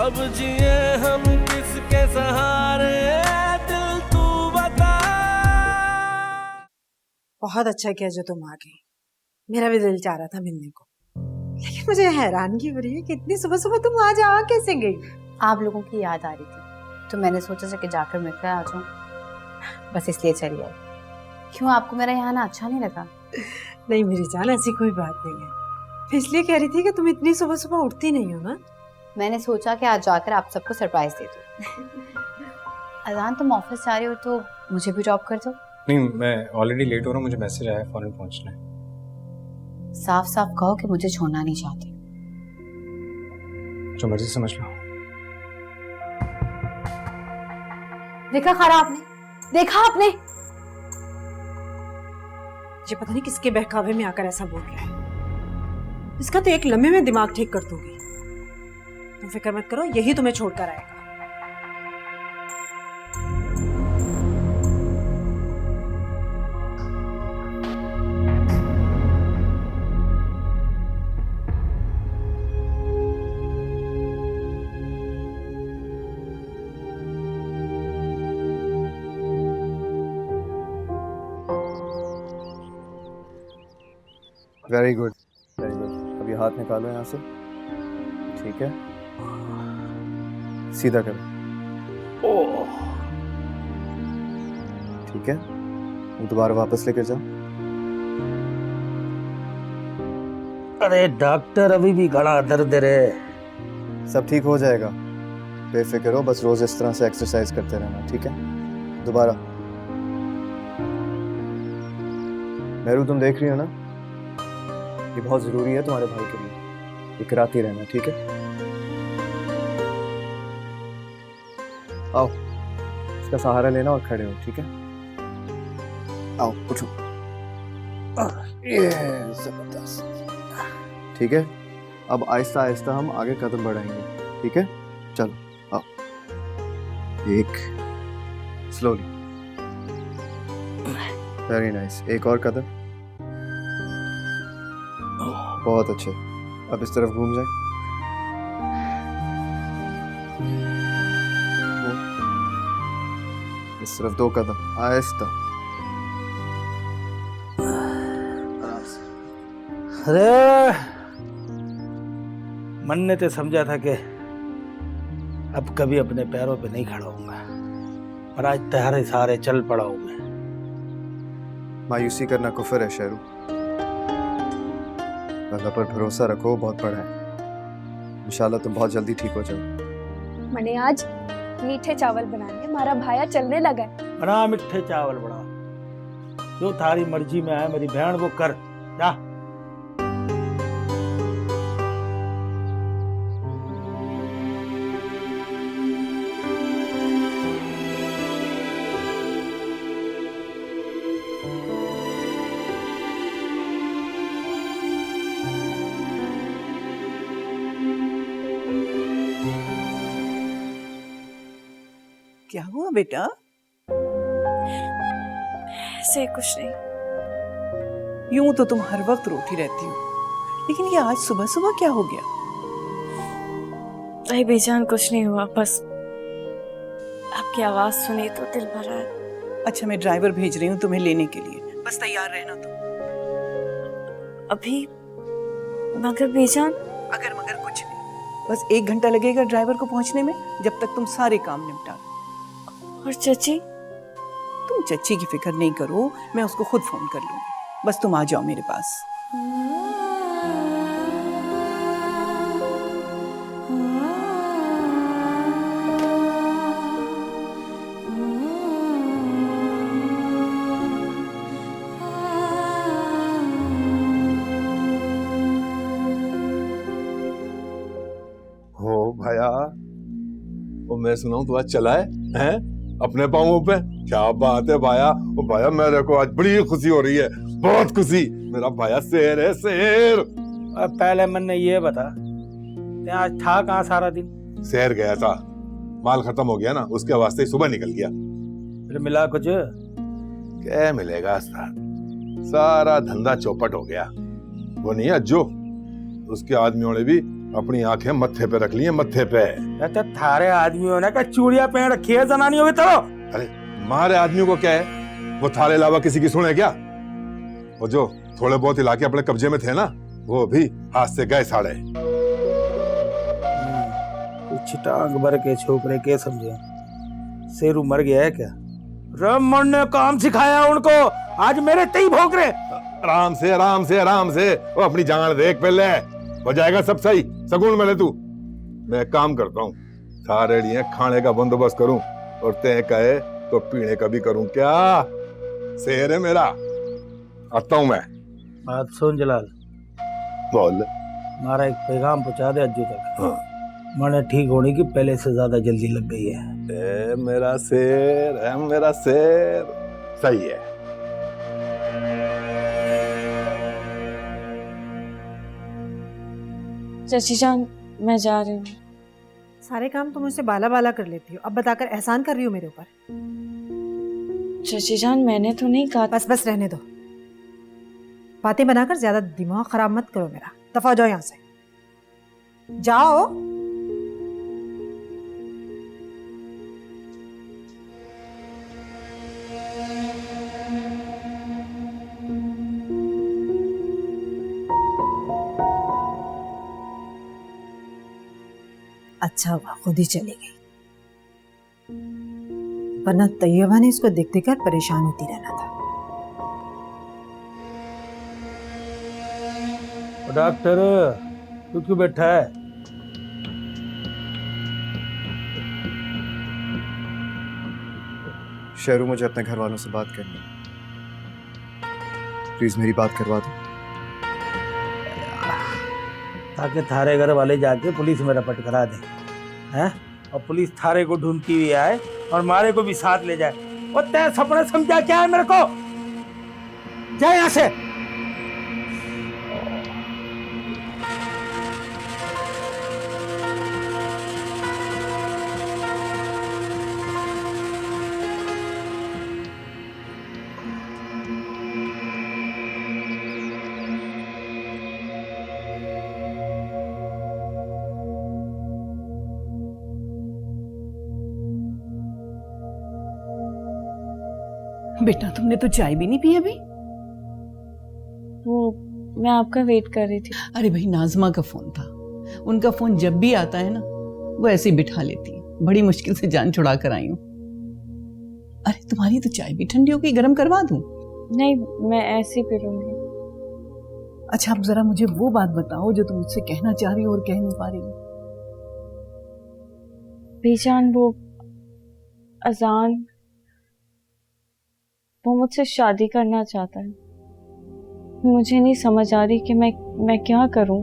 अब जिए हम किसके सहारे, दिल तू बता। बहुत अच्छा किया जो तुम आ गई, मेरा भी दिल चाह रहा था मिलने को, लेकिन मुझे हैरानगी हो रही है कि इतनी सुबह सुबह तुम आज आ कैसे गई? आप लोगों की याद आ रही थी तो मैंने सोचा कि जाकर मिलकर आ जाऊं, बस इसलिए चली आई। क्यों, आपको मेरा यहाँ आना अच्छा नहीं लगा? नहीं मेरी जान, ऐसी कोई बात नहीं है। मैं इसलिए कह रही थी कि तुम इतनी सुबह सुबह उठती नहीं हो ना। मैंने सोचा कि आज जाकर आप सबको सरप्राइज दे दूं। अजान, तुम ऑफिस जा रही हो तो मुझे भी ड्रॉप कर दो। नहीं, मैं ऑलरेडी लेट हो रहा हूँ, मुझे मैसेज आया फौरन पहुंचना है। साफ साफ कहो कि मुझे छोड़ना नहीं चाहते। जो मर्जी समझ लो। देखा खरा आपने, देखा आपने? ये पता नहीं किसके बहकावे में आकर ऐसा बोल रहा है। इसका तो एक लम्हे में दिमाग ठीक कर दूंगी। तुम फिक्र मत करो, यही तुम्हें छोड़कर आएगा। Very good, very good. अभी हाथ निकालो यहाँ से, ठीक है? सीधा करो। ठीक है, दोबारा वापस लेकर जाओ। अरे डॉक्टर, अभी भी गला दर्द रे। सब ठीक हो जाएगा, बेफिक्र हो। बस रोज इस तरह से एक्सरसाइज करते रहना, ठीक है? दोबारा। मेरू, तुम देख रही हो ना, ये बहुत जरूरी है तुम्हारे भाई के लिए। ये कराती रहना, ठीक है? आओ, इसका सहारा लेना और खड़े हो, ठीक है? आओ, उठो। ये जबरदस्त, ठीक है? अब आहिस्ता आहिस्ता हम आगे कदम बढ़ाएंगे, ठीक है? चलो आओ, एक, स्लोली, वेरी नाइस। एक और कदम, बहुत अच्छे। अब इस तरफ घूम जाए। इस तरफ 2 कदम, आहिस्ता। अरे मन ने तो समझा था कि अब कभी अपने पैरों पे नहीं खड़ा होऊंगा, पर आज तुम्हारे सहारे चल पड़ा हूं मैं। मायूसी करना कुफर है शेरू। अल्लाह पर भरोसा रखो, बहुत बड़ा है। इंशाल्लाह तुम बहुत जल्दी ठीक हो जाओ। मैंने आज मीठे चावल बनाने, हमारा भाया चलने लगा है। बना मिठे चावल बना, जो थारी मर्जी में है मेरी बहन वो कर जा। क्या हुआ बेटा? ऐसे कुछ नहीं। यूं तो तुम हर वक्त रोती रहती हो, लेकिन ये आज सुबह सुबह क्या हो गया? अरे बेजान कुछ नहीं हुआ, बस आपकी आवाज सुनी तो दिल भरा है। अच्छा, मैं ड्राइवर भेज रही हूँ तुम्हें लेने के लिए, बस तैयार रहना तुम। अभी मगर बेजान? अगर मगर कुछ नहीं, बस 1 घंटा लगेगा ड्राइवर को पहुंचने में, जब तक तुम सारे काम निपटा लो। और चाची? तुम चच्ची की फिक्र नहीं करो, मैं उसको खुद फोन कर लूंगी। बस तुम आ जाओ मेरे पास। हो भैया, वो मैं सुना हूँ तू आज चला है अपने पाँवों पे। क्या बात है भाया। वो भाया, मेरे को आज बड़ी खुशी हो रही है, बहुत खुशी। मेरा भाया शेर है, शेर। अब पहले मन ने ये बता, आज था कहाँ सारा दिन? शहर गया था, माल खत्म हो गया ना, उसके वास्ते ही सुबह निकल गया। फिर मिला कुछ? क्या मिलेगा, सारा धंधा चौपट हो गया। वो नहीं है अज्जो, उसके आदमियों ने भी अपनी आंखें मत्थे पे रख ली हैं, मत्थे पे। तो थारे आदमियों ने का चूड़िया पहन रखी है जनानियों की तरह। अरे हमारे आदमियों को क्या है, वो थारे अलावा किसी की सुने क्या? वो जो थोड़े बहुत इलाके अपने कब्जे में थे ना, वो भी हाथ से गए साड़े। छिटांग भर के छोकरे के समझे शेरू मर गया है क्या? रमन ने काम सिखाया उनको, आज मेरे तई भोग रहे। आराम से आराम से आराम से, वो अपनी जान देख पहले, हो जाएगा सब सही। सगुन मिले तू, मैं एक काम करता हूँ, सारे लिए खाने का बंदोबस्त करूं और तय कहे तो पीने का भी करूं। क्या शेर है मेरा, आता हूं मैं। बात सुन जलाल, बोल। हमारा एक पैगाम पहुंचा दे अज्जू तक। हाँ। मैंने ठीक होने की पहले से ज्यादा जल्दी लग गई है। ए मेरा शेर है, मेरा शेर। सही है। चाची जान, मैं जा रही हूँ। सारे काम तुम मुझसे बाला बाला कर लेती हो, अब बताकर एहसान कर रही हो मेरे ऊपर। चाची जान, मैंने तो नहीं कहा। बस बस रहने दो, बातें बनाकर ज्यादा दिमाग खराब मत करो मेरा। दफा हो जाओ यहाँ से, जाओ। अच्छा हुआ खुद ही चली गई, वरना तैयबा ने इसको देख देख कर परेशान होती रहना था। डॉक्टर तू क्यों बैठा है? शेरू, मुझे अपने घर वालों से बात करनी है, प्लीज मेरी बात करवा दो। ताकि थारे घर वाले जाके पुलिस में रपट करा दे, हैं? और पुलिस थारे को ढूंढती हुई आए और मारे को भी साथ ले जाए। और तय सपना समझा क्या है मेरे को? जा यहाँ से। बेटा, तुमने तो चाय भी नहीं पी अभी? वो मैं आपका वेट कर रही थी। अरे भाई, नाजमा का फोन था। उनका फोन जब भी आता है ना, वो ऐसे ही बिठा लेती है। बड़ी मुश्किल से जान छुड़ा कर आई हूँ। अरे तुम्हारी तो चाय भी ठंडी हो गई, गर्म करवा दूं? नहीं, मैं ऐसे ही पी लूंगी। अच्छा, अब जरा मुझे वो बात बताओ जो तुम मुझसे कहना चाह रही हो और कह नहीं पा रही हो। बेजान, वो अजान, वो मुझसे शादी करना चाहता है। मुझे नहीं समझ आ रही कि मैं क्या करूं।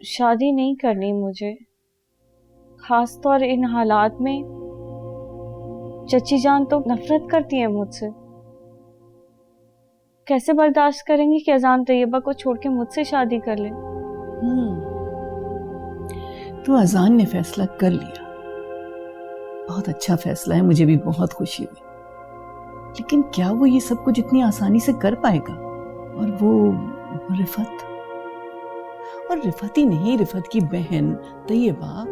शादी नहीं करनी मुझे, खासतौर इन हालात में। चची जान तो नफरत करती है मुझसे। कैसे बर्दाश्त करेंगी कि अजान तैयबा को छोड़ के मुझसे शादी कर ले? तो अजान ने फैसला कर लिया, बहुत अच्छा फैसला है, मुझे भी बहुत खुशी हुई। लेकिन क्या वो ये सब कुछ इतनी आसानी से कर पाएगा? और वो रिफत, और रिफत ही नहीं, रिफत की बहन तैयबा।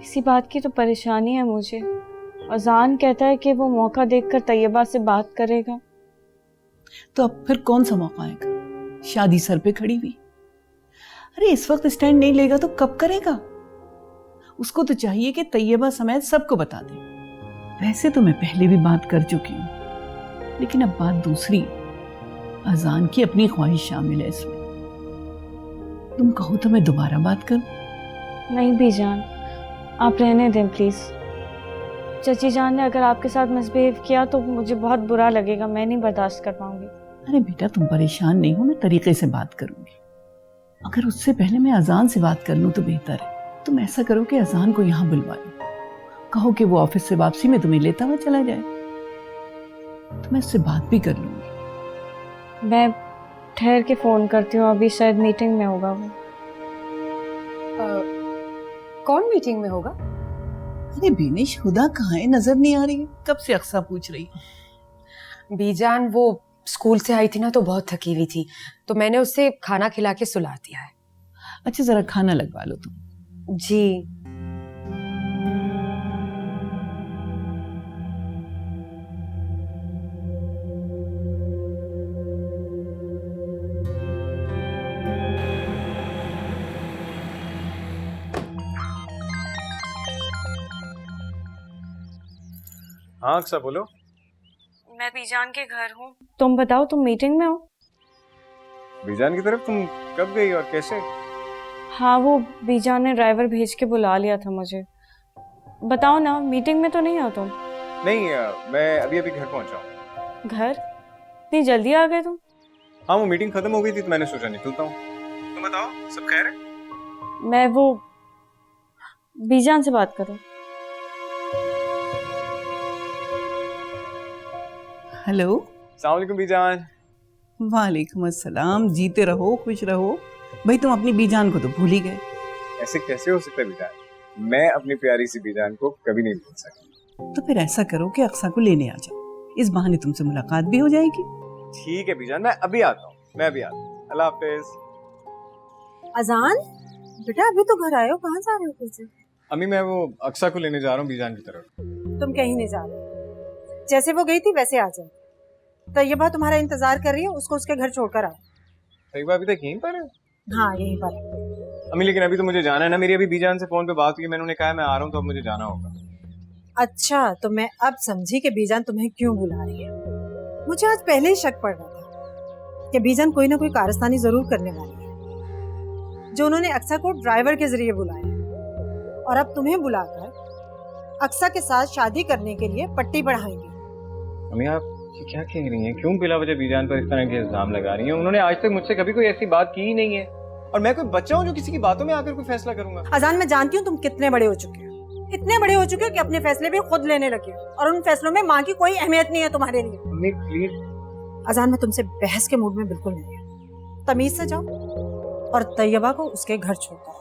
इसी बात की तो परेशानी है मुझे। अजान कहता है कि वो मौका देखकर तैयबा से बात करेगा। तो अब फिर कौन सा मौका आएगा? शादी सर पे खड़ी हुई। अरे इस वक्त स्टैंड नहीं लेगा तो कब करेगा? उसको तो चाहिए कि तैयबा समेत सबको बता दे। वैसे तो मैं पहले भी बात कर चुकी हूं, लेकिन अब बात दूसरी। अजान की अपनी ख्वाहिश शामिल है इसमें। तुम कहो तो मैं दोबारा बात करूं? नहीं बीजान, आप रहने दें प्लीज। चची जान ने अगर आपके साथ मिसबिहेव किया तो मुझे बहुत बुरा लगेगा, मैं नहीं बर्दाश्त कर पाऊंगी। अरे बेटा, तुम परेशान नहीं हो, मैं तरीके से बात करूंगी। अगर उससे पहले मैं अजान से बात कर लूं तो बेहतर है। तुम ऐसा करो कि अजान को यहाँ बुलवा लो, कहो कि वो ऑफिस से वापसी में तुम्हें लेता हुआ चला जाए, तो मैं उससे बात भी कर लूंगी। मैं ठहर के फोन करती हूँ, अभी शायद मीटिंग में होगा वो। कौन मीटिंग में होगा? अरे बेनिश, हुदा कहाँ है? नजर नहीं आ रही है, कब से अक्सा पूछ रही है। बीजान, वो स्कूल से आई थी ना तो बहुत थकी हुई थी, तो मैंने उसे खाना खिला के सुला दिया है। अच्छा जरा खाना लगवा लो तुम। जी। हाँ अक्सा बोलो। मैं बीजान के घर हूँ। तुम बताओ, तुम मीटिंग में हो? बीजान की तरफ तुम कब गई और कैसे? हाँ, वो बीजान ने ड्राइवर भेज के बुला लिया था मुझे। बताओ ना, मीटिंग में तो नहीं हो तुम? नहीं मैं अभी अभी घर पहुंचा हूँ। घर? इतनी जल्दी आ गए तुम? हाँ वो मीटिंग खत्म हो गई थी तो मैंने सोचा निकलता हूँ। तुम बताओ सब खैर है? मैं वो बीजान से बात करूँ। हेलो। अस्सलाम वालेकुम बीजान। वालेकुम अस्सलाम। जीते रहो, खुश रहो। भाई तुम अपनी बीजान को तो भूल ही गए। ऐसे कैसे हो सकता है बीजान? मैं अपनी प्यारी सी बीजान को कभी नहीं भूल सकता। तो फिर ऐसा करो कि अक्सा को लेने आ जाओ, इस बहाने तुमसे मुलाकात भी हो जाएगी। ठीक है बीजान, मैं अभी आता हूँ। अल्लाह हाफिज। अजान, बेटा अभी तो घर आए हो, कहाँ जा रहे हो फिर से? अम्मी मैं वो अक्सा को लेने जा रहा हूँ बीजान की तरफ। तुम कहीं नहीं जा रहे, जैसे वो गई थी वैसे आ जाओ। तैयबा तुम्हारा इंतजार कर रही है, उसको उसके घर छोड़कर आओ। तैयबा अभी तक यहीं पर है? हाँ यहीं पर है। अम्मी लेकिन अभी तो मुझे जाना है ना, मेरी अभी बीजान से फोन पे बात हुई, मैंने उन्हें कहा मैं आ रहा हूँ तो अब मुझे जाना होगा। अच्छा, तो मैं अब समझी कि बीजान तुम्हें क्यों बुला रही है। मुझे आज पहले ही शक पड़ रहा था कि बीजान कोई ना कोई कारस्तानी जरूर करने वाली है, जो उन्होंने अक्सा को ड्राइवर के जरिए बुलाया और अब तुम्हें बुलाकर अक्सा के साथ शादी करने के लिए पट्टी बढ़ाएंगे। अम्मी आप ये क्या कह रही हैं? क्यों बिला वजह बीजान पर इस तरह के इल्जाम लगा रही हैं? उन्होंने आज तक मुझसे कभी कोई ऐसी बात की ही नहीं है, और मैं कोई बच्चा हूँ जो किसी की बातों में आकर कोई फैसला करूंगा? अजान, मैं जानती हूँ तुम कितने बड़े हो चुके हो, इतने बड़े हो चुके हो कि अपने फैसले भी खुद लेने लगे हो, और उन फैसलों में माँ की कोई अहमियत नहीं है तुम्हारे लिए। अम्मी प्लीज। अजान, मैं तुमसे बहस के मूड में बिल्कुल नहीं है। तमीज से जाओ और तैयबा को उसके घर छोड़ दो।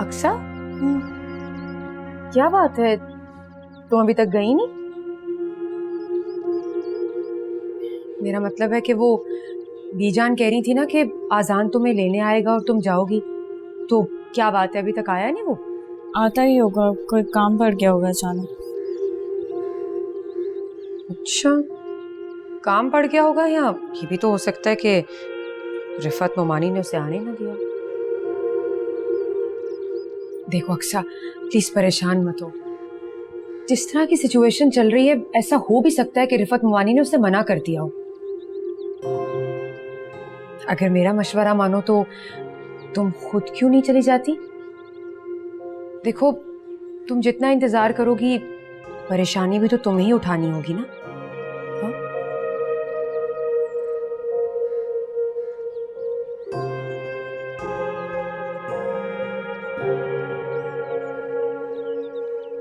अक्सा, क्या बात है, तुम अभी तक गई नहीं? मेरा मतलब है कि वो बीजान कह रही थी ना कि आजान तुम्हें लेने आएगा और तुम जाओगी, तो क्या बात है, अभी तक आया नहीं वो? आता ही होगा, कोई काम पड़ गया होगा अचानक। अच्छा, काम पड़ गया होगा, या ये भी तो हो सकता है कि रिफत मोमानी ने उसे आने ना दिया। देखो अक्सा, प्लीज परेशान मत हो। जिस तरह की सिचुएशन चल रही है, ऐसा हो भी सकता है कि रिफत मोमानी ने उसे मना कर दिया हो। अगर मेरा मशवरा मानो तो तुम खुद क्यों नहीं चली जाती? देखो, तुम जितना इंतजार करोगी, परेशानी भी तो तुम्हें ही उठानी होगी ना। हाँ?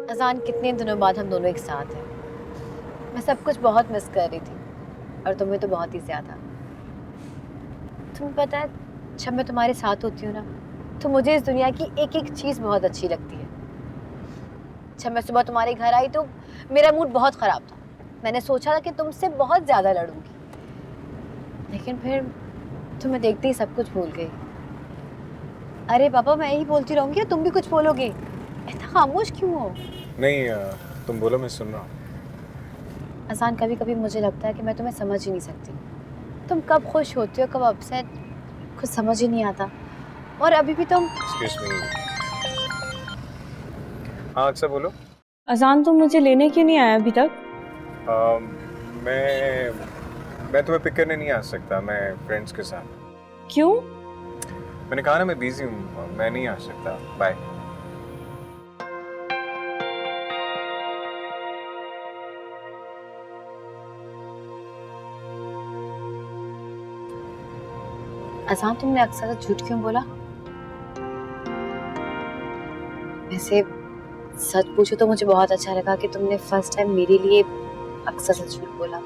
अजान, कितने दिनों बाद हम दोनों एक साथ हैं। मैं सब कुछ बहुत मिस कर रही थी, और तुम्हें तो बहुत ही ज़्यादा। तुम्हें पता है, जब मैं तुम्हारे साथ होती हूँ ना, तो मुझे इस दुनिया की एक एक चीज़ बहुत अच्छी लगती है। जब मैं सुबह तुम्हारे घर आई तो मेरा मूड बहुत ख़राब था। मैंने सोचा था कि तुमसे बहुत ज़्यादा लड़ूंगी, लेकिन फिर तुम्हें देखते ही सब कुछ भूल गई। अरे पापा, मैं ही बोलती रहूँगी या तुम भी कुछ बोलोगे? इतना खामोश क्यों हो? नहीं तुम बोलो, मैं सुन रहा हूँ। अजान, कभी कभी मुझे लगता है कि मैं तुम्हें समझ ही नहीं सकती। तुम कब खुश होती हो, कब अपसेट, कुछ समझ ही नहीं आता। और अभी भी तुम। Excuse me. हाँ अक्सा बोलो। अजान, तुम मुझे लेने क्यों नहीं आया अभी तक? मैं तुम्हें पिक करने नहीं आ सकता, मैं फ्रेंड्स के साथ। क्यों? मैंने कहा ना मैं बिजी हूँ, मैं नहीं आ सकता। बाय। अजान, तुमने अक्सर से झूठ क्यों बोला? वैसे सच पूछो तो मुझे बहुत अच्छा लगा कि तुमने फर्स्ट टाइम मेरे लिए अक्सर से झूठ बोला।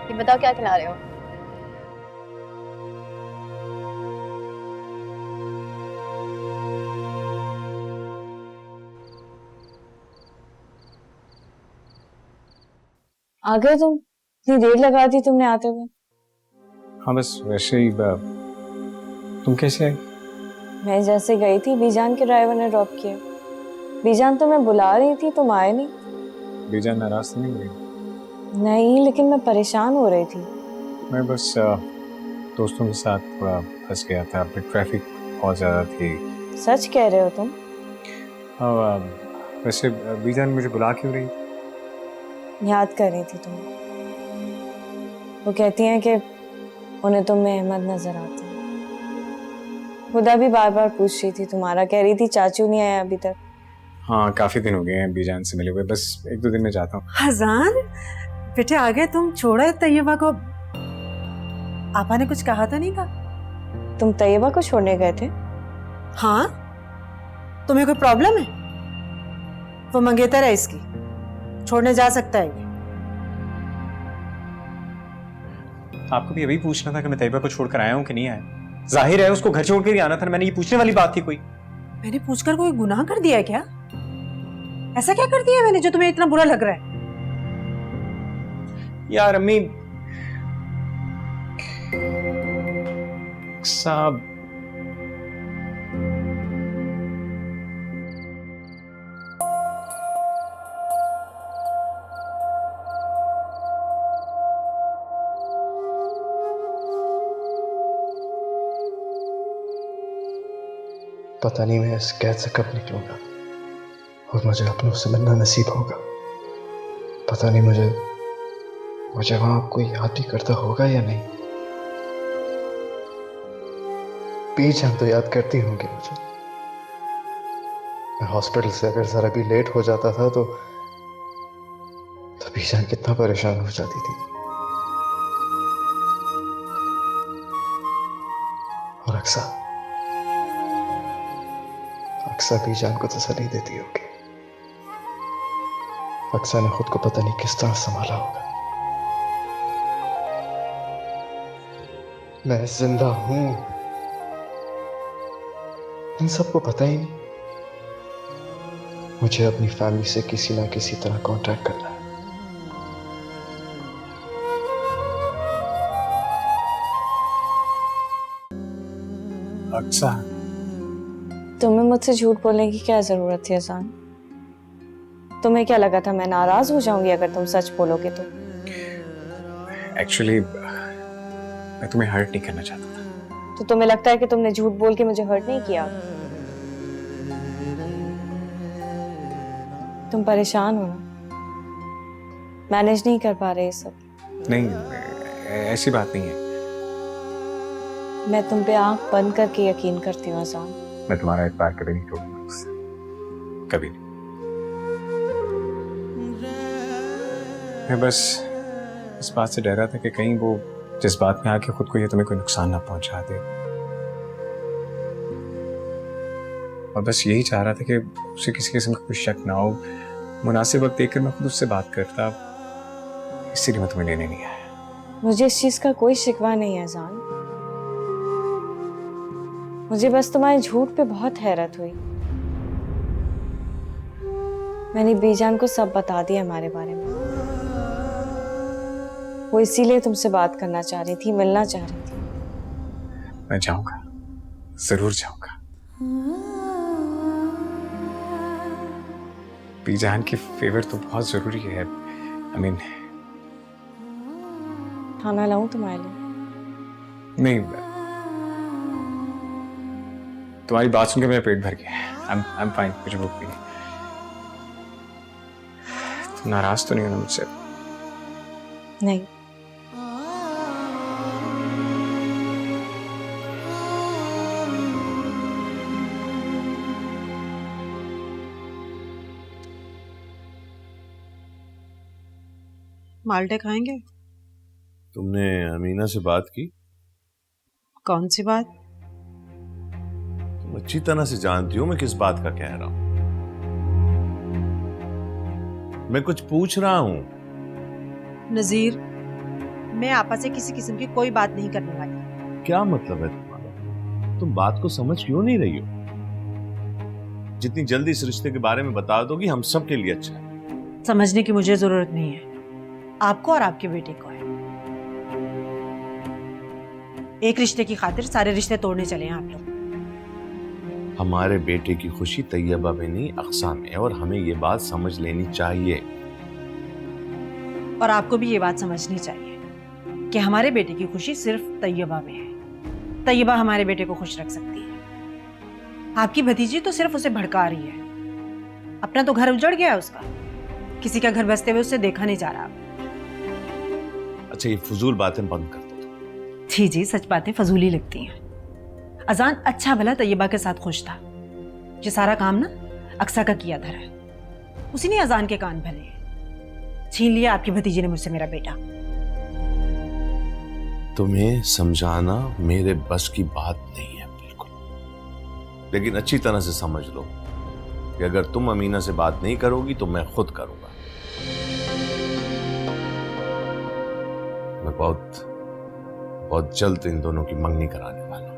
ये बताओ क्या खिला रहे हो? आ गए तुम? इतनी देर लगा दी तुमने आते हुए। हाँ बस वैसे ही तुम कैसे आई? मैं जैसे गई थी बीजान के ड्राइवर ने ड्रॉप किया। बीजान तो मैं बुला रही थी, तुम आए नहीं। बीजान नाराज तो नहीं हुई? नहीं, लेकिन मैं परेशान हो रही थी। मैं बस दोस्तों के साथ थोड़ा फंस गया था, फिर ट्रैफिक बहुत ज़्यादा थी। सच कह रहे हो तुम? हाँ वैसे बीजान मुझे बुला क्यों रही? याद कर रही थी तुम। वो कहती हैं कि उन्हें तुम में अहमद नजर आते हैं। खुदा भी बार बार पूछ रही थी तुम्हारा, कह रही थी चाचू नहीं आया अभी तक। हाँ काफ़ी दिन हो गए हैं बीजान से मिले हुए, बस 1-2 दिन में जाता हूँ। अजान, बेटे आ गए तुम। छोड़ा है तैयबा को? आपा ने कुछ कहा तो नहीं था? तुम तैयबा को छोड़ने गए थे? हाँ, तुम्हें कोई प्रॉब्लम है? वो मंगेतर है इसकी, छोड़ने जा सकता है ये। आपको भी अभी पूछना था कि मैं तैयबा को छोड़कर आया हूँ कि नहीं आया। जाहिर है उसको घर छोड़ कर ही आना था, मैंने ये पूछने वाली बात थी कोई? मैंने पूछकर कोई गुनाह कर दिया है क्या? ऐसा क्या कर दिया मैंने जो तुम्हें इतना बुरा लग रहा है? यार अम्मी साहब, पता नहीं मैं इस कैद से कब निकलूंगा और मुझे अपनों से मिलना नसीब होगा। पता नहीं मुझे वहां कोई याद भी करता होगा या नहीं। बीजान तो याद करती होंगी मुझे। मैं हॉस्पिटल से अगर जरा भी लेट हो जाता था तो बीजान कितना परेशान हो जाती थी। और अक्सर बीजान को तसल्ली देती होगी। अक्सर ने खुद को पता नहीं किस तरह संभाला होगा। मैं जिंदा हूं, इन सबको पता ही नहीं। मुझे अपनी फैमिली से किसी ना किसी तरह कांटेक्ट करना है। अक्सर तुम्हें मुझसे झूठ बोलने की क्या जरूरत थी अजान? तुम्हें क्या लगा था मैं नाराज हो जाऊंगी अगर तुम सच बोलोगे तो? एक्चुअली मैं तुम्हें हर्ट नहीं करना चाहता था। तो तुम्हें लगता है कि तुमने झूठ बोल के मुझे हर्ट नहीं किया? तुम परेशान हो ना, मैनेज नहीं कर पा रहे ये सब। नहीं ऐसी बात नहीं है। मैं तुम पे आंख बंद करके यकीन करती हूँ अजान। मैं तुम्हारा इत्मीनान कभी नहीं तोड़ूंगा उससे, कभी नहीं। मैं बस इस बात से डर रहा था कि कहीं वो जिस बात में आके खुद को ये तुम्हें कोई नुकसान ना पहुंचा दे, और बस यही चाह रहा था कि उसे किसी किस्म का कोई शक ना हो। मुनासिब वक्त देखकर मैं खुद उससे बात करता, इसीलिए मैं तुम्हें लेने नहीं आया। मुझे इस चीज का कोई शिकवा नहीं है अजान। मुझे बस तुम्हारे झूठ पे बहुत हैरत हुई। मैंने बीजान को सब बता दिया हमारे बारे में। वो इसीलिए तुमसे बात करना चाह रही थी, मिलना चाह रही थी। मैं जाऊंगा, जरूर जाऊंगा। बीजान की फेवर तो बहुत जरूरी है। I mean, खाना लाऊं तुम्हारे लिए? नहीं, तुम्हारी बात सुनकर मेरा पेट भर गया। I'm fine, मुझे भूख नहीं। तुम नाराज तो नहीं हो ना मुझसे? नहीं। माल्टे खाएंगे? तुमने अमीना से बात की? कौन सी बात? तुम अच्छी तरह से जानती हो मैं किस बात का कह रहा हूं। मैं कुछ पूछ रहा हूं। नजीर, मैं आपस से किसी किस्म की कोई बात नहीं करने वाली। क्या मतलब है तुम्हारा? तुम बात को समझ क्यों नहीं रही हो? जितनी जल्दी इस रिश्ते के बारे में बता दोगी हम सब के लिए अच्छा है। समझने की मुझे जरूरत नहीं है, आपको और आपके बेटे को है। एक रिश्ते की खातिर सारे रिश्ते तोड़ने चले हैं आप लोग। हमारे बेटे की खुशी तैयबा में नहीं अक्सा में है और हमें ये बात समझ लेनी चाहिए। और आपको भी ये बात समझनी चाहिए कि हमारे बेटे की खुशी सिर्फ तैयबा में है। तैयबा हमारे बेटे को खुश रख सकती है। आपकी भतीजी तो सिर्फ उसे भड़का रही है। अपना तो घर उजड़ गया है उसका, किसी का घर बसते हुए उसे देखा नहीं जा रहा। अच्छा ये फजूल बातें बंद कर दो। जी जी, सच बातें फजूली लगती हैं। अजान अच्छा भला तैयबा के साथ खुश था। ये सारा काम ना अक्सा का किया धरा है। उसी ने अजान के कान भरे हैं। छीन लिया आपकी भतीजी ने मुझसे मेरा बेटा। तुम्हें समझाना मेरे बस की बात नहीं है बिल्कुल, लेकिन अच्छी तरह से समझ लो कि अगर तुम अमीना से बात नहीं करोगी तो मैं खुद करूंगा। मैं बहुत जल्द इन दोनों की मंगनी कराने वाला हूं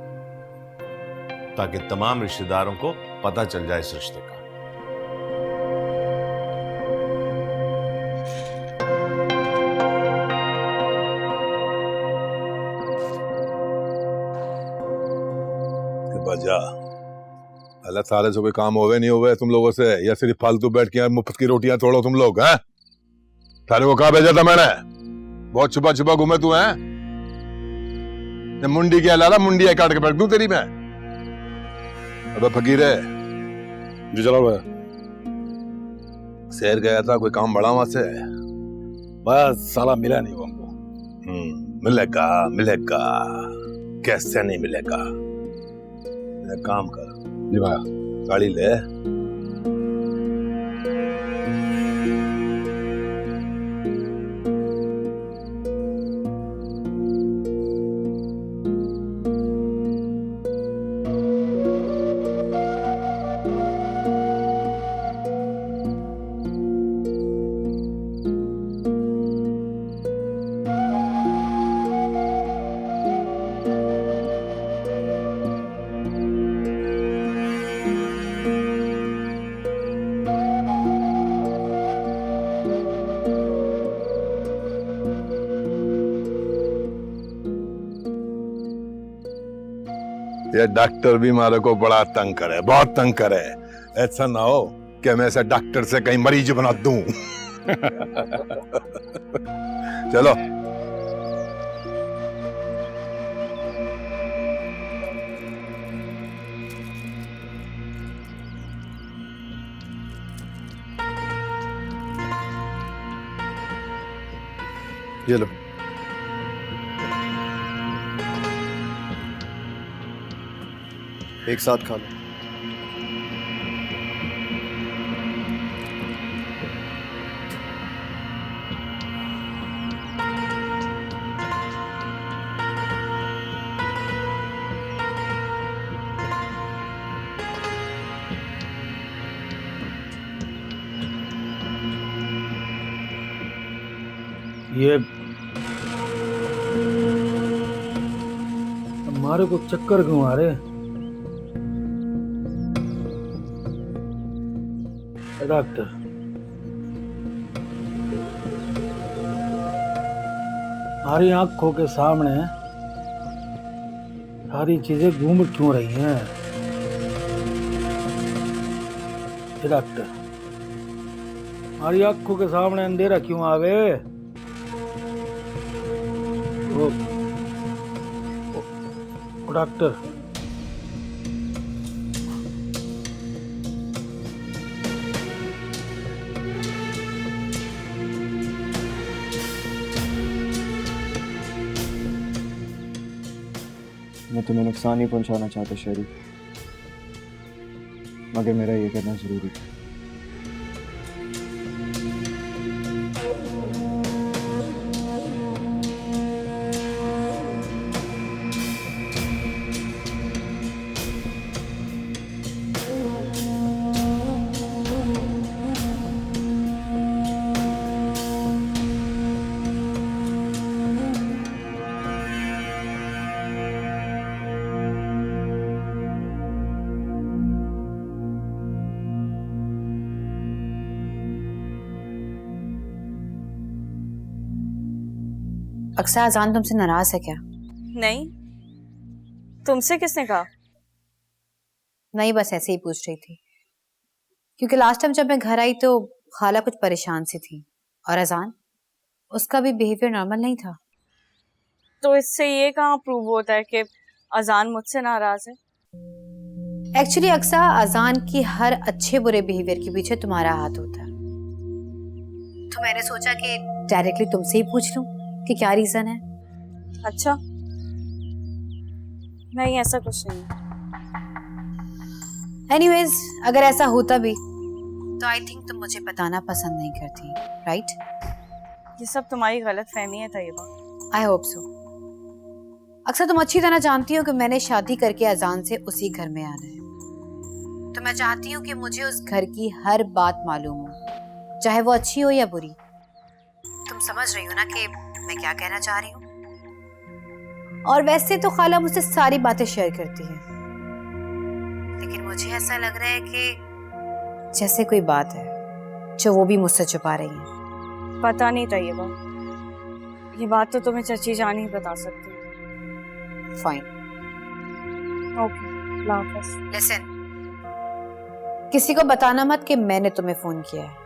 ताकि तमाम रिश्तेदारों को पता चल जाए इस रिश्ते का। बजा अल्लाह सारे से कोई काम होवे नहीं होवे तुम लोगों से, या सिर्फ फालतू बैठ के मुफ्त की रोटियां तोड़ो तुम लोग हैं? सारे को कहा भेजा था मैंने? बहुत छुपा छुपा घूमे तू है? मुंडी क्या ला रहा? मुंडी काट के बैठ दूं तेरी मैं? अबे फकीरे जी चलो भाई, शहर गया था कोई काम बड़ा वहां से, बस साला मिला नहीं वो हमको। मिलेगा मिलेगा, कैसे नहीं मिलेगा? काम कर जी भाई, गाड़ी ले। ये डॉक्टर भी मारे को बड़ा तंग करे, बहुत तंग करे। ऐसा ना हो कि मैं ऐसे डॉक्टर से कहीं मरीज बना दूं। चलो ये लो। एक साथ खा लो। ये हमारे को चक्कर क्यों आ रहे? डॉक्टर हमारी आंखों के सामने सारी चीजें घूम क्यों रही हैं? डॉक्टर हमारी आंखों के सामने अंधेरा क्यों आवे? डॉक्टर मैं तुम्हें नुकसान नहीं पहुंचाना चाहता शेरी, मगर मेरा ये करना जरूरी है। अक्सर अजान तुमसे नाराज है क्या? नहीं, तुमसे किसने कहा? नहीं, बस ऐसे ही पूछ रही थी, क्योंकि लास्ट टाइम जब मैं घर आई तो खाला कुछ परेशान सी थी, और अजान, उसका भी बिहेवियर नॉर्मल नहीं था। तो इससे ये कहाँ प्रूव होता है कि अजान मुझसे नाराज है? एक्चुअली अक्सर अजान की हर अच्छे बुरे बिहेवियर के पीछे तुम्हारा हाथ होता है। तो मैंने सोचा कि डायरेक्टली तुमसे ही पूछ लूं कि क्या रीजन है। अच्छा, नहीं ऐसा कुछ नहीं है। एनीवेज, अगर ऐसा होता भी तो आई थिंक तुम मुझे बताना पसंद नहीं करती, राइट? ये सब तुम्हारी गलत फहमी है तैयबा। I hope so. अक्सर तुम अच्छी तरह जानती हो कि मैंने शादी करके अजान से उसी घर में आना है, तो मैं चाहती हूँ कि मुझे उस घर की हर बात मालूम हो, चाहे वो अच्छी हो या बुरी। तुम समझ रही हो ना कि मैं क्या कहना चाह रही हूँ? और वैसे तो खाला मुझसे सारी बातें शेयर करती है, लेकिन मुझे ऐसा लग रहा है कि जैसे कोई बात है जो वो भी मुझसे छुपा रही है। पता नहीं तैयबा, ये बात तो तुम्हें चची जान ही बता सकती है। फाइन, ओके, अल्लाह हाफ़िज़। लिसन, किसी को बताना मत कि मैंने तुम्हें फोन किया है।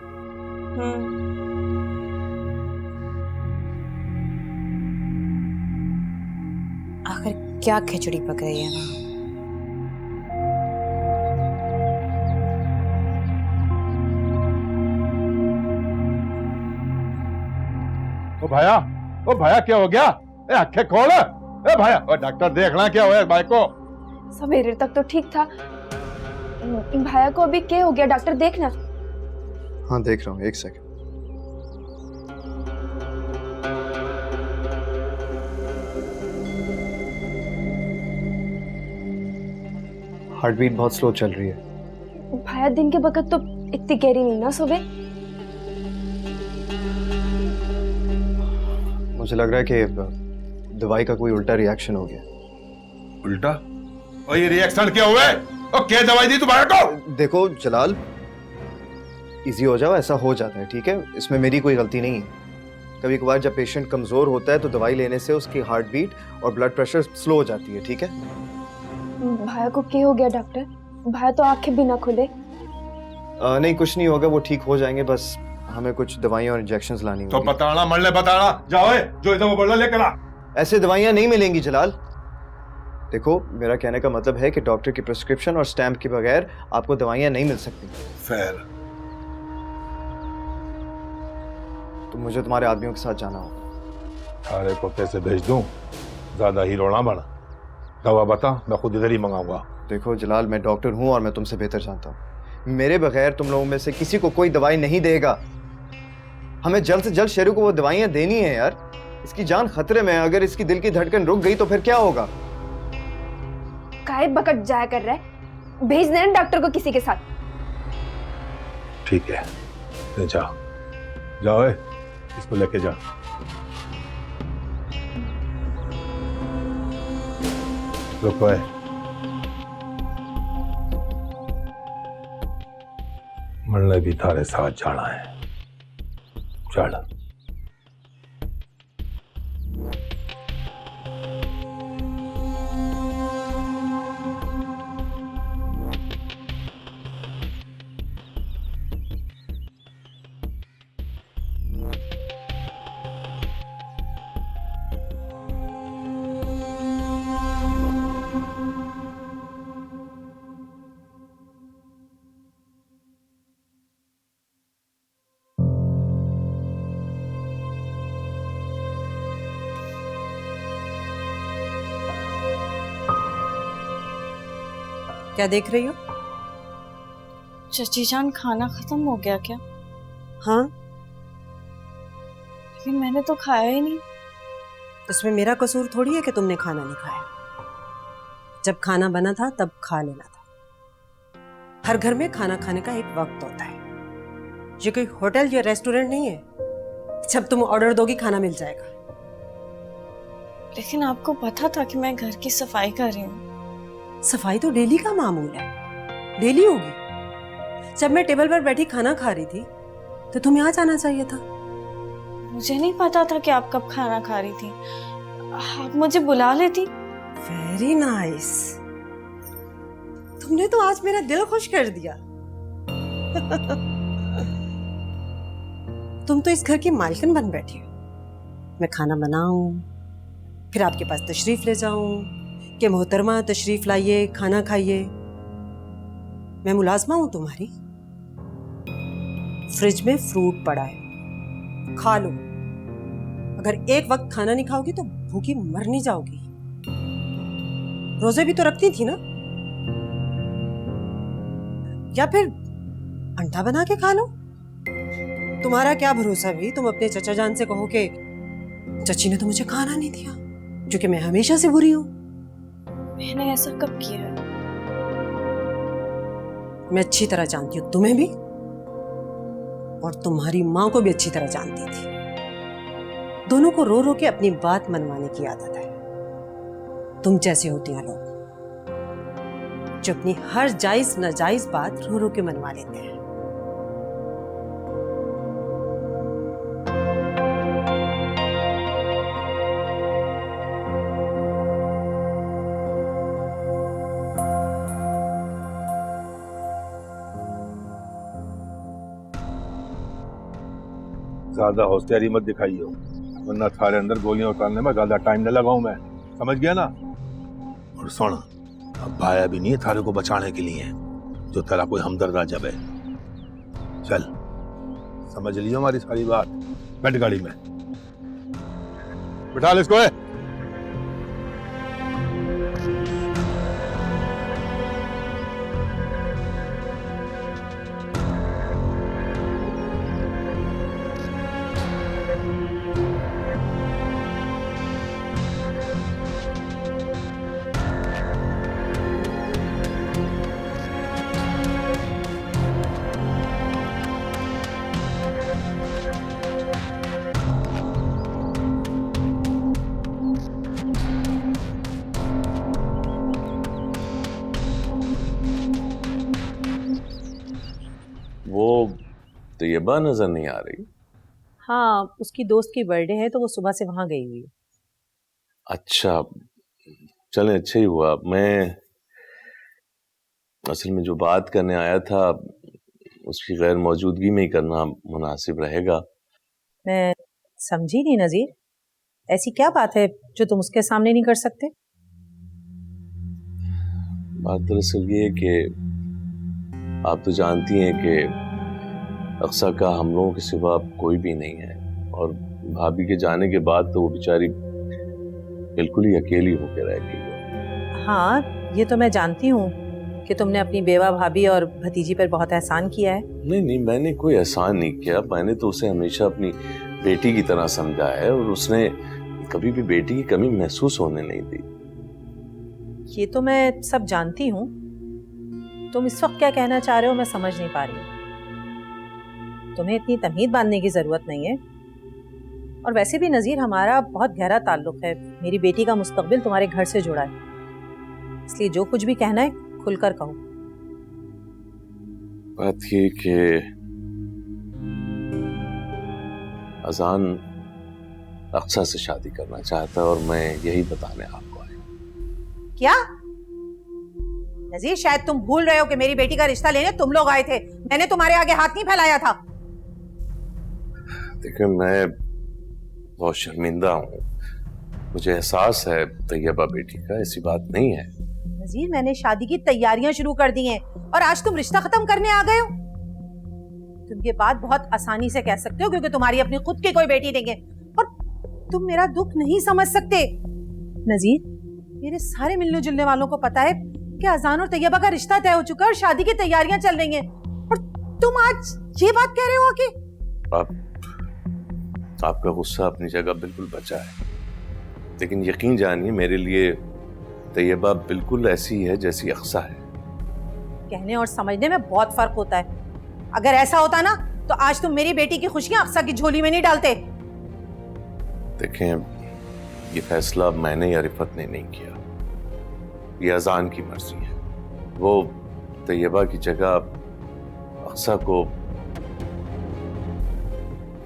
आखिर क्या खिचड़ी पक रही है ना। ओ भाया क्या हो गया? ए आंखें खोल। ए भाया, ओ डॉक्टर देखना क्या हुआ भाई को। सवेरे तक तो ठीक था, भाया को अभी क्या हो गया? डॉक्टर देखना। हाँ देख रहा हूँ, एक सेकंड। हार्ट बीट बहुत स्लो चल रही है। भाया दिन के वक्त तो इतनी गहरी नहीं ना सोवे। मुझे लग रहा है कि दवाई का कोई उल्टा रिएक्शन हो गया। उल्टा? और ये रिएक्शन क्या हुआ? और क्या दवाई दी तुम्हारे को? देखो जलाल, इजी हो जाओ, ऐसा हो जाता है, ठीक है? इसमें मेरी कोई गलती नहीं है। कभी कभार जब पेशेंट कमजोर होता है तो दवाई लेने से उसकी हार्ट बीट और ब्लड प्रेशर स्लो हो जाती है, ठीक है? भाया को क्या हो गया डॉक्टर? भाया तो आंखें भी ना खुले। नहीं कुछ नहीं होगा, वो ठीक हो जाएंगे, बस हमें कुछ दवाइयाँ और इंजेक्शंस लानी होंगी। तो बताना मरने बताना, जाओ जो इधर वो बोला लेकर आ। ऐसे दवाइयाँ नहीं मिलेंगी जलाल। देखो मेरा कहने का मतलब है कि डॉक्टर की प्रिस्क्रिप्शन और स्टैम्प के बगैर आपको दवाइयाँ नहीं मिल सकती। फिर तो मुझे तुम्हारे आदमियों के साथ जाना होगा। थारे को पैसे भेज दूं? ज्यादा हीरो ना बना। दवा बता, मैं खुद इधर ही मंगाऊंगा। देखो जलाल, मैं डॉक्टर हूँ और मैं तुमसे बेहतर जानता हूँ। मेरे बगैर तुम लोगों में से किसी को कोई दवाई नहीं देगा। हमें जल्द से जल्द शेरू को वो दवाइयाँ देनी है यार। इसकी जान खतरे में है, अगर इसकी दिल की धड़कन रुक गई तो फिर क्या होगा? काहे बकट जाया कर रहा है? भेज देना डॉक्टर को किसी के साथ। ठीक है, जा जाओ, इसको लेके जा। रुको है, मरने भी थारे साथ जाना है। चल। क्या देख रही हो? चची जान, खाना खत्म हो गया क्या? हाँ, लेकिन मैंने तो खाया ही नहीं। इसमें मेरा कसूर थोड़ी है कि तुमने खाना नहीं खाया। जब खाना बना था तब खा लेना था। हर घर में खाना खाने का एक वक्त होता है। ये कोई होटल या रेस्टोरेंट नहीं है जब तुम ऑर्डर दोगी खाना मिल जाएगा। लेकिन आपको पता था कि मैं घर की सफाई कर रही हूँ। सफाई तो डेली का मामूल है, डेली होगी। जब मैं टेबल पर बैठी खाना खा रही थी तो तुम्हें आ जाना चाहिए था। मुझे नहीं पता था कि आप कब खाना खा रही थी। आप मुझे बुला लेती। Very nice. तुमने तो आज मेरा दिल खुश कर दिया। तुम तो इस घर की मालकिन बन बैठी हो। मैं खाना बनाऊं, फिर आपके पास तशरीफ ले जाऊं कि मोहतरमा तशरीफ लाइए, खाना खाइए। मैं मुलाजमा हूं तुम्हारी। फ्रिज में फ्रूट पड़ा है, खा लो। अगर एक वक्त खाना नहीं खाओगी तो भूखी मर नहीं जाओगी। रोजे भी तो रखती थी ना, या फिर अंडा बना के खा लो। तुम्हारा क्या भरोसा भी, तुम अपने चचा जान से कहो कि चची ने तो मुझे खाना नहीं दिया, जो कि मैं हमेशा से बुरी हूं। मैंने ऐसा कब किया है? मैं अच्छी तरह जानती हूँ तुम्हें भी, और तुम्हारी माँ को भी अच्छी तरह जानती थी। दोनों को रो रो के अपनी बात मनवाने की आदत है। तुम जैसे होती हैं लोग, जो अपनी हर जायज नाजायज बात रो रो के मनवा लेते हैं। ज्यादा होशियारी मत दिखाइए, वरना थारे अंदर गोलियां उतारने में ज्यादा टाइम न लगाऊं मैं, समझ गया ना? और सुन, अब भाया भी नहीं है थारे को बचाने के लिए जो तेरा कोई हमदर्द आ जाए। चल, समझ लियो हमारी सारी बात। बैठ गाड़ी में, बिठा ले इसको। वो तैयबा नजर नहीं आ रही। हाँ, उसकी दोस्त की बर्थडे है तो वो सुबह से वहां गई हुई है। अच्छा, चले, अच्छा ही हुआ। मैं असल में जो बात करने आया था उसकी गैर मौजूदगी में ही करना मुनासिब रहेगा। मैं समझी नहीं नजीर, ऐसी क्या बात है जो तुम उसके सामने नहीं कर सकते? बात दरअसल ये है कि आप तो जानती हैं कि अक्सा का हम लोगों के सिवा कोई भी नहीं है, और भाभी के जाने के बाद तो वो बेचारी बिल्कुल ही अकेली होकर रह गई है। हाँ, ये तो मैं जानती हूँ कि तुमने अपनी बेवा भाभी और भतीजी पर बहुत एहसान किया है। नहीं नहीं, मैंने कोई एहसान नहीं किया। मैंने तो उसे हमेशा अपनी बेटी की तरह समझा है, और उसने कभी भी बेटी की कमी महसूस होने नहीं दी। ये तो मैं सब जानती हूँ। तुम इस वक्त क्या कहना चाह रहे हो मैं समझ नहीं पा रही हूँ। तुम्हें इतनी तमीज़ बांधने की जरूरत नहीं है। और वैसे भी नजीर, हमारा बहुत गहरा ताल्लुक है। मेरी बेटी का मुस्तकबिल तुम्हारे घर से जुड़ा है, इसलिए जो कुछ भी कहना है खुलकर कहो। बात ये कि अजान अक्सा से शादी करना चाहता है, और मैं यही बताने आपको आया। क्या नजीर, शायद तुम भूल रहे हो कि मेरी बेटी का रिश्ता लेने तुम लोग आए थे। मैंने तुम्हारे आगे हाथ नहीं फैलाया था। देखिए, मैं बहुत शर्मिंदा हूँ। मुझे एहसास है तैयबा बेटी का, ऐसी बात नहीं है। नजीर, मैंने शादी की तैयारियां शुरू कर दी हैं, और आज तुम रिश्ता खत्म करने आ गए हो। तुम ये बात बहुत आसानी से कह सकते हो क्योंकि तुम्हारी अपनी खुद की कोई बेटी नहीं है, और तुम मेरा दुख नहीं समझ सकते। नजीर, मेरे सारे मिलने जुलने वालों को पता है कि अजान और तैयबा का रिश्ता तय हो चुका है और शादी की तैयारियां चल रही हैं, और तुम आज ये बात कह रहे हो कि आपका गुस्सा अपनी जगह बिल्कुल बचा है, लेकिन यकीन जानिए मेरे लिए तैयबा बिल्कुल ऐसी है जैसी अक्सा है। कहने और समझने में बहुत फर्क होता है। अगर ऐसा होता ना तो आज तुम मेरी बेटी की खुशियां अक्सा की झोली में नहीं डालते। देखें, ये फैसला मैंने या रिफत ने नहीं किया, ये अजान की मर्जी है। वो तैयबा की जगह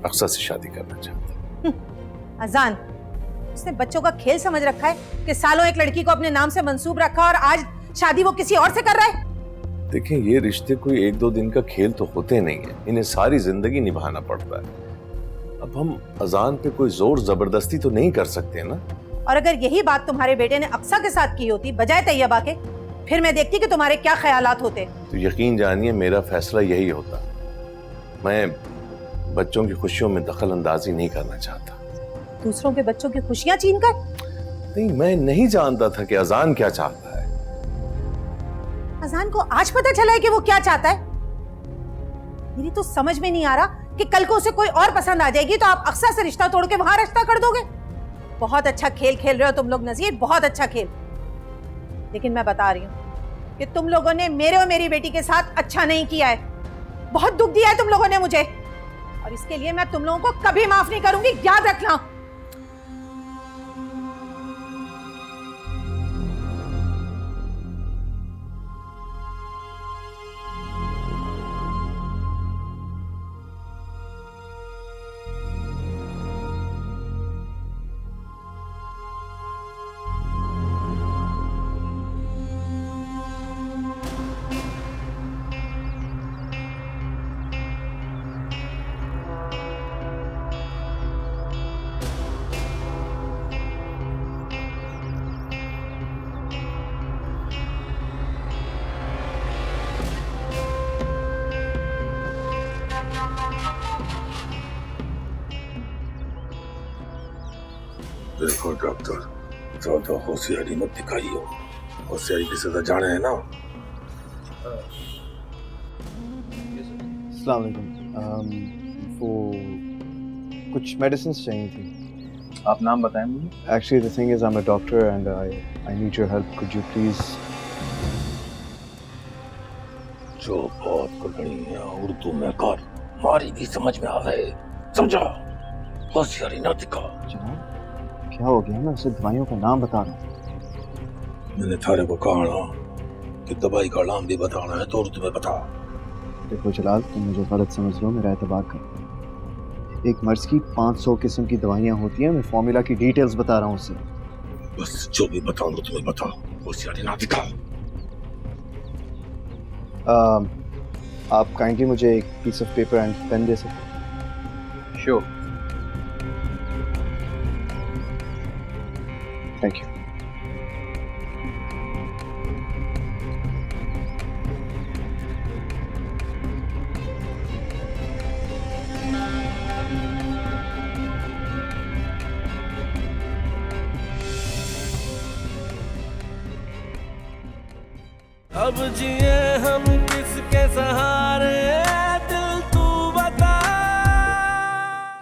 अक्सा से शादी करना चाहता है। अजान, उसने बच्चों का खेल समझ रखा है कि सालों एक लड़की को अपने नाम से मंसूब रखा और आज शादी वो किसी और से कर रहा है। देखें, ये रिश्ते कोई 1-2 दिन का खेल तो होते नहीं है, इन्हें सारी जिंदगी निभाना पड़ता है। अब हम अजान पे कोई जोर जबरदस्ती तो नहीं कर सकते ना। और अगर यही बात तुम्हारे बेटे ने अक्सा के साथ की होती बजाय तैयबा के, फिर मैं देखती कि तुम्हारे क्या ख्यालात होते। तो यकीन जानिए मेरा फैसला यही होता। मैं बच्चों की खुशियों में दखल अंदाजी नहीं करना चाहता। दूसरों के बच्चों की खुशियां छीन कर? नहीं, मैं नहीं जानता था कि अजान क्या चाहता है। अजान को आज पता चला है कि वो क्या चाहता है? मेरी तो समझ में नहीं आ रहा कि कल को उसे कोई और पसंद आ जाएगी तो आप अक्सा से रिश्ता तोड़ के वहां रिश्ता कर दोगे। बहुत अच्छा खेल खेल रहे हो तुम लोग नजीर, बहुत अच्छा खेल। लेकिन मैं बता रही हूँ कि तुम लोगों ने मेरे और मेरी बेटी के साथ अच्छा नहीं किया है। बहुत दुख दिया है तुम लोगों ने मुझे, और इसके लिए मैं तुम लोगों को कभी माफ नहीं करूंगी, याद रखना। देखो डॉक्टर, ज्यादा होशियारी मत दिखाइयो, होशियारी की सजा जाने है ना। अस्सलाम वालेकुम। वो कुछ मेडिसिन चाहिए थी। आप नाम बताएं मुझे। Actually the thing is I am a doctor and I need your help. Could you please? जो बात करनी है उर्दू में कर, हमारी भी समझ में आ रहे, समझा? होशियारी ना दिखा। जनाब क्या हो गया? मैं उसे दवाइयों का नाम बता रहा हूँ। मैंने थारे को कहा ना कि दवाई का नाम भी बताना है तो उर्दू में बता। देखो जलाल, तुम मुझे गलत समझ लो, मेरा एतबार कर। एक मर्ज की 500 किस्म की दवाइयाँ होती हैं, मैं फॉर्मूला की डिटेल्स बता रहा हूँ उससे। बस जो भी बताऊंगा तुम्हें बता, होशियारी ना दिखा। आप काइंडली मुझे एक piece of paper and pen दे सकते? श्योर। Thank you. अब जिए हम किसके सहारे।